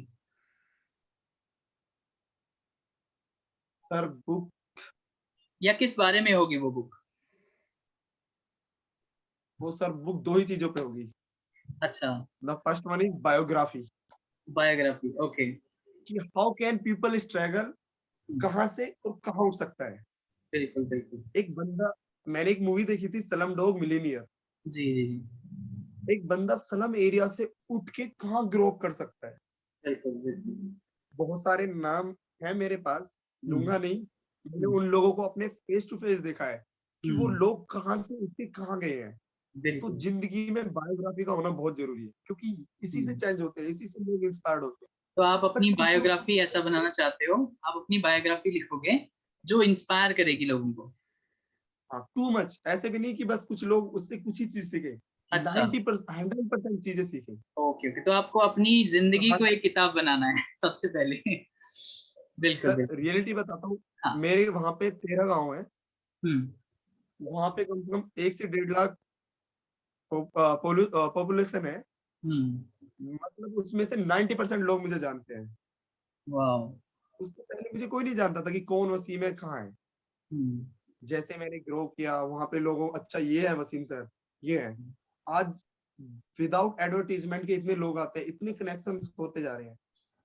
सर बुक, या किस बारे में होगी वो बुक? वो सर बुक दो ही चीजों पे होगी। अच्छा। The first one is biography, biography, okay. कि हाउ कैन पीपल स्ट्रगल, कहाँ से और कहाँ उठ सकता है बिल्कुल बिल्कुल। एक बंदा। मैंने एक मूवी देखी थी स्लम डॉग मिलीनियर। जी जी जी। एक बंदा स्लम एरिया से उठ के कहाँ ग्रो अप कर सकता है। बिल्कुल बिल्कुल। बहुत सारे नाम है मेरे पास, हम्म। लूंगा नहीं। मैंने हम्म। उन लोगों को अपने फेस टू फेस देखा है कि वो हम्म। लोग कहाँ से उठ के कहाँ गए हैं। तो बिल्कुल। जिंदगी में बायोग्राफी का होना बहुत जरूरी है, क्योंकि इसी से हम्म। चेंज होते हैं, इसी से लोग इंस्पायर्ड होते हैं। तो आप पर अपनी कुछ लोग, बायोग्राफी ऐसा बनाना चाहते हो, आप अपनी बायोग्राफी लिखोगे जो इंस्पायर करेगी लोगों को? हाँ टू मच ऐसे भी नहीं कि बस कुछ लोग उससे कुछ ही चीज सीखे, अच्छा। 90% 100% चीजें सीखे। ओके ओके, तो आपको अपनी तो जिंदगी हर, को एक किताब बनाना है सबसे पहले। बिल्कुल सर बिल्कुल। रियलिटी बताता हूँ, हाँ। मेरे वहां पे 13 गांव है। हम्म। वहां पे कम से कम 1 से 1.5 लाख पॉपुलेशन है। हम्म। मतलब उसमें से 90% लोग मुझे जानते हैं। वाह। उससे पहले मुझे कोई नहीं जानता था कि कौन वसीम है, कहाँ है। हम्म। जैसे मैंने ग्रो किया वहां पे लोगों, अच्छा ये है वसीम सर, ये है। आज विदाउट एडवर्टीजमेंट के इतने लोग आते हैं, इतने कनेक्शन होते जा रहे हैं।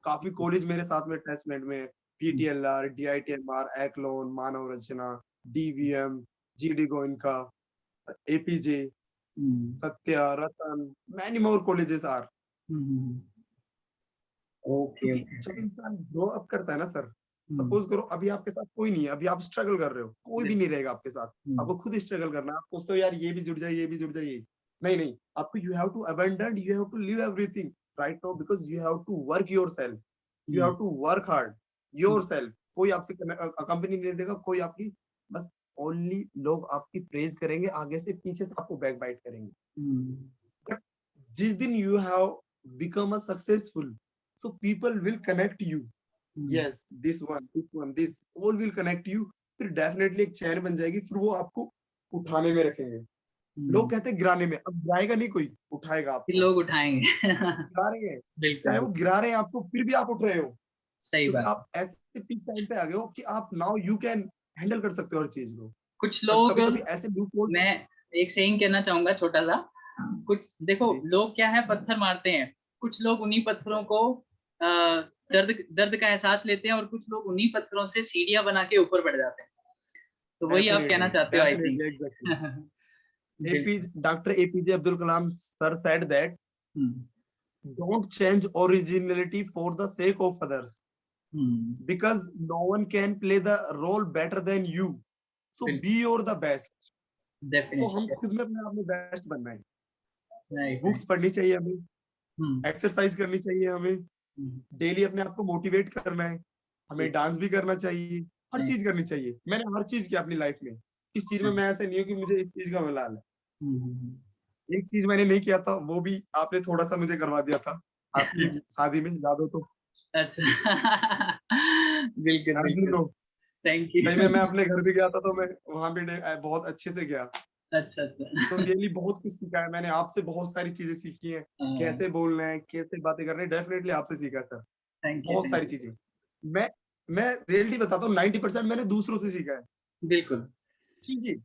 काफी कॉलेज मेरे साथ में अटैचमेंट में, PTLR, DITMR, Echelon, Manav Rachna, DVM, GD Goenka, APJ, hmm. Satya, Ratan, many more colleges are. Hmm. Okay क्योंकि ओके जब ओके। इंसान ग्रो अप करता है ना सर, हम्म। सपोज करो अभी आपके साथ कोई नहीं है, अभी आप स्ट्रगल कर रहे हो, कोई भी बिल्कुल। नहीं रहेगा आपके साथ, हम्म। आपको खुद स्ट्रगल करना है। आप सोचते हो यार ये भी जुड़ जाए, ये भी जुड़ जाए, ये नहीं नहीं, आपको you have to abandon, you have to leave everything right now, because you have to work yourself, you hmm. Have to work hard hmm. Yourself. कोई आपसे कंपनी नहीं देगा, कोई आपकी, बस ओनली लोग आपकी प्रेज करेंगे आगे से, पीछे से आपको बैक बाइट करेंगे। हम्म। But जिस दिन you have become a successful, so people will connect you. Hmm. Yes, this one, this one, this all will connect you. फिर डेफिनेटली एक चैन बन जाएगी, फिर वो आपको उठाने में रखेंगे। लोग कहते हैं गिराने में, अब गिराएगा नहीं कोई, उठाएगा फिर आपको। लोग उठाएंगे। गिरा रहे हैं, बिल्कुल चाहे वो बिल्कुल, गिरा रहे हैं आपको, फिर भी आप उठ रहे हो, सही क्योंकि बात है। आप ऐसे पीक टाइम पे आ गए हो कि आप नाउ यू कैन हैंडल कर सकते हो हर चीज को। कुछ बट लोग, कभी कभी ऐसे लूप होल्स। मैं एक सेइंग कहना चाहूंगा छोटा सा। कुछ देखो, जी लोग क्या है, पत्थर मारते हैं, कुछ लोग उन्हीं पत्थरों को दर्द दर्द का एहसास लेते हैं, और कुछ लोग उन्हीं पत्थरों से सीढ़ियां बना के ऊपर बढ़ जाते हैं। तो वही आप कहना डेफिनेटली, चाहते हो, आई थिंक। Definitely, exactly. बिल्कुल। Doctor APJ Abdul Kalam sir said that hmm. don't change originality for the sake of others, hmm. because no one can play the role better than you, so बिल्कुल, be your the best। तो हम डेफिनेटली। खुद में अपने आप में बेस्ट बनना है। Right right. बुक्स पढ़नी चाहिए हमें, हम्म। एक्सरसाइज करनी चाहिए हमें, हम्म। डेली अपने आप को मोटिवेट करना है, हमें बिल्कुल। डांस भी करना चाहिए, हर नहीं। चीज करनी चाहिए। मैंने हर चीज की अपनी लाइफ में, इस चीज में नहीं। मैं ऐसे नहीं हूँ कि मुझे इस चीज का मलाल है। हम्म। एक चीज मैंने नहीं किया था, वो भी आपने थोड़ा सा मुझे करवा दिया था आपकी शादी में, याद हो तो। अच्छा। बिल्कुल As you बिल्कुल। know, थैंक सही में यू। मैं अपने घर भी गया था, तो मैं वहां भी बहुत अच्छे से गया। अच्छा तो अच्छा। रियली बहुत कुछ सीखा है मैंने आपसे, बहुत सारी चीजें सीखी हैं, कैसे बोलना है, कैसे बातें करनी है, डेफिनेटली आपसे सीखा है सर, थैंक यू बहुत थैंक सारी यू। चीजें। मैं मैं रियलिटी बताता हूँ, 90% मैंने दूसरों से सीखा है। बिल्कुल। चीजें,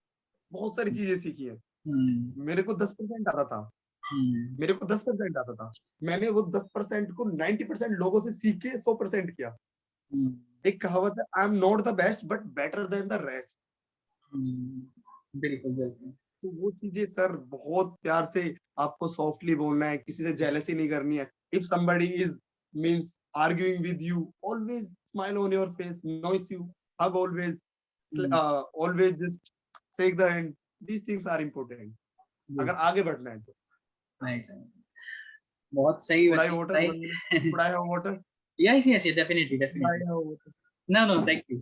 बहुत सारी चीजें सीखी है। हम्म। मेरे को 10% आता था, हम्म। मेरे को 10% आता था, मैंने वो 10% को 90% लोगों से सीख के 100% किया। हम्म। एक कहावत है, I am not the best but better than the rest. बिल्कुल बिल्कुल। तो वो चीजें सर, बहुत प्यार से आपको सॉफ्टली बोलना है, किसी से जेलसी नहीं करनी है। If somebody is means arguing with you, always smile on your face, no issue, hug always, hmm. always just shake the hand, these things are important अगर बिल्कुल। आगे बढ़ना है तो। नाइस। बहुत सही Could I वसीम water भाई। one minute? Could I have water? Yes yes, definitely Could I definitely. have water? No no, thank you.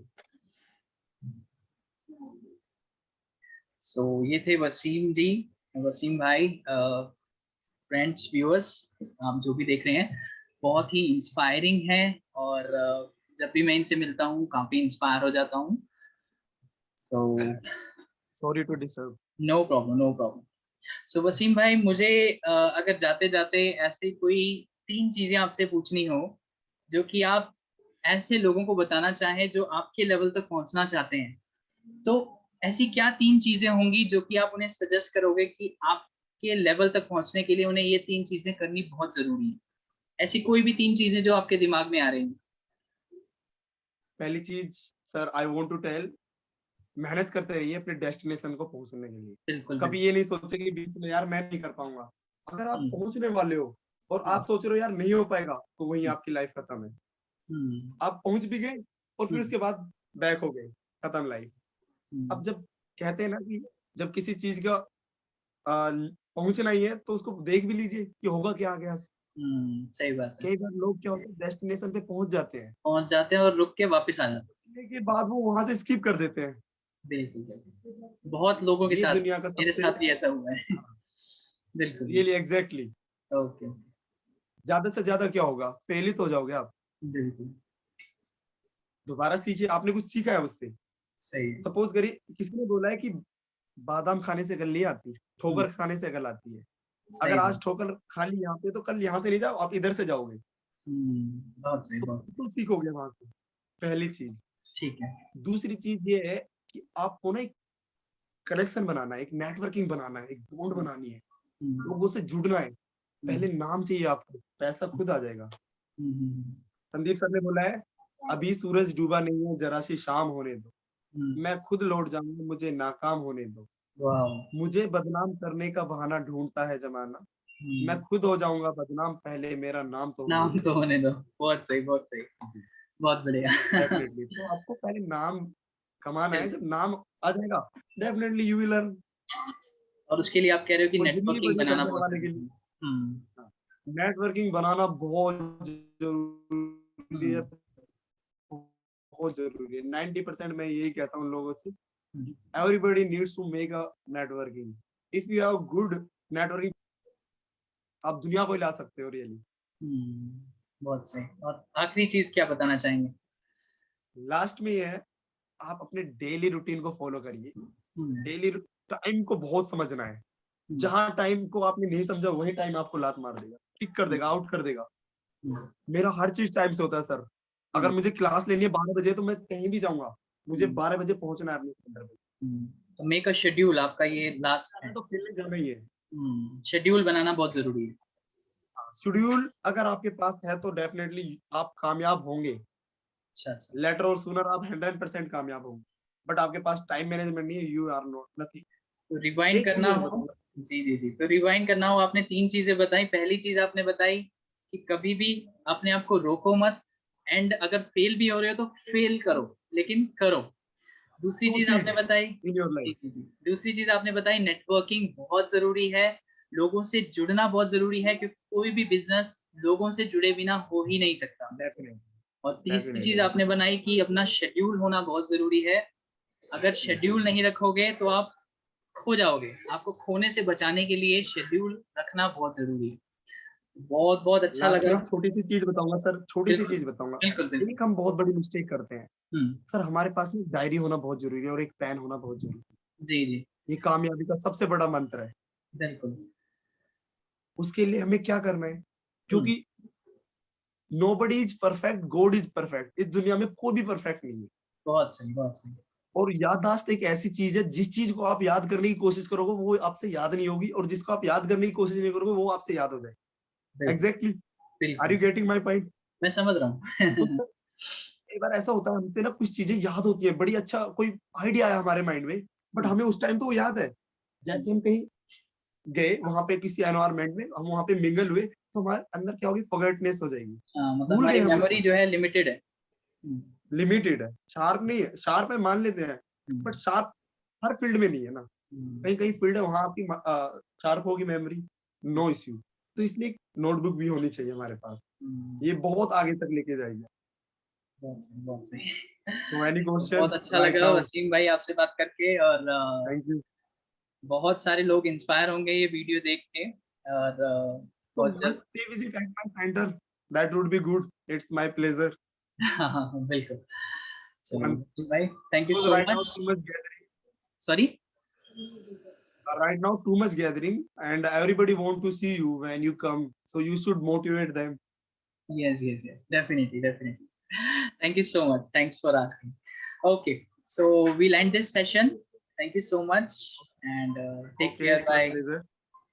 So ये थे वसीम जी, वसीम भाई। फ्रेंड्स, व्यूअर्स, आप जो भी देख रहे हैं, बहुत ही इंस्पायरिंग है। और जब भी मैं इनसे मिलता हूँ काफी इंस्पायर हो जाता हूँ। So Sorry to disturb। No problem, no problem. So Wasim भाई, मुझे अगर जाते जाते ऐसी कोई तीन चीजें आपसे पूछनी हो, जो कि आप ऐसे लोगों को बताना चाहें जो आपके लेवल तक पहुंचना चाहते हैं, तो ऐसी क्या तीन चीजें होंगी जो कि आप उन्हें सजेस्ट करोगे कि आपके लेवल तक पहुंचने के लिए उन्हें ये तीन चीजें करनी बहुत जरूरी है? ऐसी कोई भी तीन चीजें जो आपके दिमाग में आ रही हैं। पहली चीज sir, I want to tell, मेहनत करते रहिए अपने डेस्टिनेशन को पहुंचने के लिए। बिल्कुल कभी बिल्कुल। ये नहीं सोचे कि बीच में यार मैं नहीं कर पाऊंगा। अगर आप हम्म। पहुंचने वाले हो और हम्म। आप सोच रहे हो यार नहीं हो पाएगा, तो वहीं आपकी लाइफ खत्म है। हम्म। आप पहुंच भी गए और फिर हम्म। उसके बाद बैक हो गए, खत्म लाइफ। हम्म। अब जब कहते हैं ना कि जब किसी चीज का पहुंचना ही है, तो उसको देख भी लीजिए कि होगा क्या आगे यहाँ से। सही बात है। कई बार लोग क्या होते हैं, डेस्टिनेशन पे पहुंच जाते हैं, पहुंच जाते हैं और रुक के वापस आ जाते पहुंचने के बाद वो वहां से स्किप कर देते हैं। हैं। बिल्कुल बिल्कुल, बहुत लोगों के ये साथ, दुनिया का मेरे सबसे, साथ भी ऐसा हुआ है। बिल्कुल रियली एग्जैक्टली, ओके। ज्यादा से ज्यादा क्या होगा, फेल ही तो हो जाओगे आप। बिल्कुल दोबारा सीखिए, आपने कुछ सीखा है उससे। सही है। सपोज करिए किसी ने बोला है कि बादाम खाने से अकल नहीं आती, हम्म, ठोकर खाने से अकल आती है। सही अगर बात। आज ठोकर खा ली यहाँ पे, तो कल यहाँ से नहीं जाओ, आप इधर से जाओगे, बहुत सही, तो बहुत सही। बिल्कुल सीखोगे वहां से। पहली चीज। ठीक है। दूसरी चीज ये है कि आपको ना एक कनेक्शन बनाना है, एक नेटवर्किंग बनाना है, एक बॉन्ड हम्म। बनानी है, हम्म। लोगों से जुड़ना है। हम्म। पहले नाम चाहिए आपको, पैसा खुद आ जाएगा। हम्म। संदीप सर ने बोला है, अभी सूरज डूबा नहीं है, जरा सी शाम होने दो, हम्म। मैं खुद लौट जाऊंगा, मुझे नाकाम होने दो, वाह। मुझे बदनाम करने का बहाना ढूंढता है जमाना, मैं हम्म, खुद हो जाऊंगा बदनाम, पहले मेरा नाम तो होने नाम दो। तो होने दो। बहुत सही, बहुत सही। बहुत बढ़िया। डेफिनेटली, तो आपको पहले नाम कमाना है, बिल्कुल। जब नाम आ जाएगा, डेफिनेटली यू विल अर्न। और उसके लिए आप कह रहे हो कि और जिंदगी नेटवर्किंग बढ़िया बनाना करने बहुत वाले के जरूरी लिए है। हम्म। नेटवर्किंग बनाना बहुत जरूरी है, हम्म। बहुत जरूरी है। 90% मैं यही कहता हूँ लोगों से, hmm. Everybody needs to make a networking. If you have good networking, आप दुनिया को हिला सकते हो रियली। बहुत सही। और आखिरी चीज क्या बताना चाहेंगे? लास्ट में ये है, आप अपने डेली रूटीन को फॉलो करिए। हम्म। डेली टाइम को बहुत समझना है। जहाँ टाइम को आपने नहीं समझा वही टाइम आपको लात मार देगा, किक कर देगा, आउट कर देगा। मेरा हर चीज टाइम से होता है सर। अगर मुझे क्लास लेनी है 12 बजे तो मैं कहीं भी जाऊंगा, मुझे 12 बजे पहुंचना है अपने सेंटर पे। तो मेक अ शेड्यूल, आपका ये लास्ट है। तो खेलने जाना ही है। शेड्यूल बनाना बहुत जरूरी है। शेड्यूल अगर आपके पास है तो डेफिनेटली आप कामयाब होंगे। अच्छा अच्छा। लेटर और सूनर आप 100% कामयाब होंगे। बट आपके पास टाइम मैनेजमेंट नहीं है, यू आर नॉट नथिंग। तो रिवाइंड एक चीज करना और हो, बताऊंगा। जी जी जी, तो रिवाइंड करना हो, आपने 3 चीजें बताई। पहली चीज आपने बताई कि कभी भी अपने आप को रोको मत, एंड अगर फेल भी हो रहे हो तो फेल करो, लेकिन करो। दूसरी चीज आपने प्रोसीड बताई, इन योर जी लाइफ। जी जी, दूसरी चीज आपने बताई नेटवर्किंग बहुत जरूरी है, लोगों से जुड़ना बहुत जरूरी है, क्योंकि कोई भी बिजनेस लोगों से जुड़े बिना हो ही नहीं सकता। डेफिनेटली और तीसरी चीज डेफिनेटली। आपने बनाई कि अपना शेड्यूल होना बहुत जरूरी है। अगर शेड्यूल नहीं रखोगे तो आप खो जाओगे। आपको खोने से बचाने के लिए शेड्यूल रखना बहुत जरूरी है। बहुत बहुत अच्छा लास्ट में लगा। एक छोटी सी चीज बताऊंगा सर, छोटी सी बिल्कुल चीज बताऊंगा। बिल्कुल बिल्कुल। एक हम बहुत बड़ी मिस्टेक करते हैं हम्म। सर, हमारे पास में डायरी होना बहुत जरूरी है और एक पेन होना बहुत जरूरी है। जी जी। ये कामयाबी का सबसे बड़ा मंत्र है। बिल्कुल। उसके लिए हमें क्या करना है, हम्म। क्योंकि nobody is perfect, God is perfect. इस दुनिया में कोई भी परफेक्ट नहीं है। बहुत सही बहुत सही। और याददाश्त एक ऐसी चीज है, जिस चीज को आप याद करने की कोशिश करोगे वो आपसे याद नहीं होगी, और जिसको आप याद करने की कोशिश नहीं करोगे वो आपसे याद हो जाएगा। बिल्कुल एग्जैक्टली। आर बिल्कुल। You getting my point? मैं समझ रहा तो हूँ। सर कई बार ऐसा होता है हमसे ना, कुछ चीजें याद होती है, बड़ी अच्छा कोई आइडिया आया हमारे माइंड में, बट हमें उस टाइम तो वो याद है। जैसे हम कहीं गए वहां पे किसी एनवायरमेंट में, हम वहां पे मिंगल हुए, तो हमारे अंदर क्या होगी, फॉरगेटनेस हो जाएगी। हाँ, मतलब भूल गए हमारी हम मेमोरी उसको। जो है लिमिटेड है। लिमिटेड है, शार्प नहीं है। शार्प है मान लेते हैं, but hmm, sharp her field में नहीं है ना। कहीं कहीं सही। फील्ड है वहां आपकी शार्प होगी मेमोरी, नो इश्यू। तो इसलिए नोटबुक भी होनी चाहिए हमारे पास, ये बहुत आगे तक लेके जाएगी। बहुत सही बहुत सही। तो एनी तो क्वेश्चन बहुत अच्छा राइट लगा नाउ? वसीम भाई आपसे बात करके, और थैंक यू। बहुत सारे लोग इंस्पायर होंगे ये वीडियो देख के, और तो बहुत जल्द। Must pay visit at my centre, that would be good. It's my pleasure. हाँ बिल्कुल। चलिए And वसीम भाई, thank you because so right now much. too much gathering, sorry. right now too much gathering, and everybody want to see you when you come, so you should motivate them. Yes, yes, yes. Definitely, definitely. Thank you so much. Thanks for asking. Okay, so we'll end this session. Thank you so much, and take Okay, care. it's my Bye. pleasure.